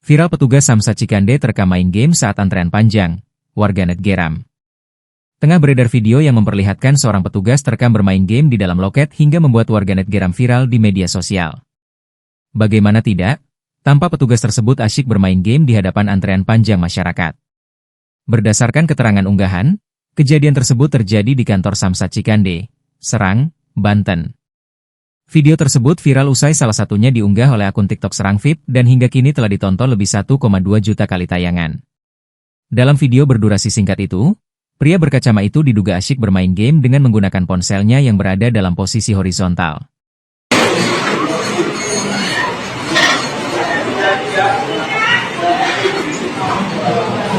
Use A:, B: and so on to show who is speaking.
A: Viral petugas Samsat Cikande terekam main game saat antrean panjang, warganet geram. Tengah beredar video yang memperlihatkan seorang petugas terekam bermain game di dalam loket hingga membuat warganet geram viral di media sosial. Bagaimana tidak, tampak petugas tersebut asyik bermain game di hadapan antrean panjang masyarakat. Berdasarkan keterangan unggahan, kejadian tersebut terjadi di kantor Samsat Cikande, Serang, Banten. Video tersebut viral usai salah satunya diunggah oleh akun TikTok Serang VIP dan hingga kini telah ditonton lebih 1,2 juta kali tayangan. Dalam video berdurasi singkat itu, pria berkacama itu diduga asyik bermain game dengan menggunakan ponselnya yang berada dalam posisi horizontal.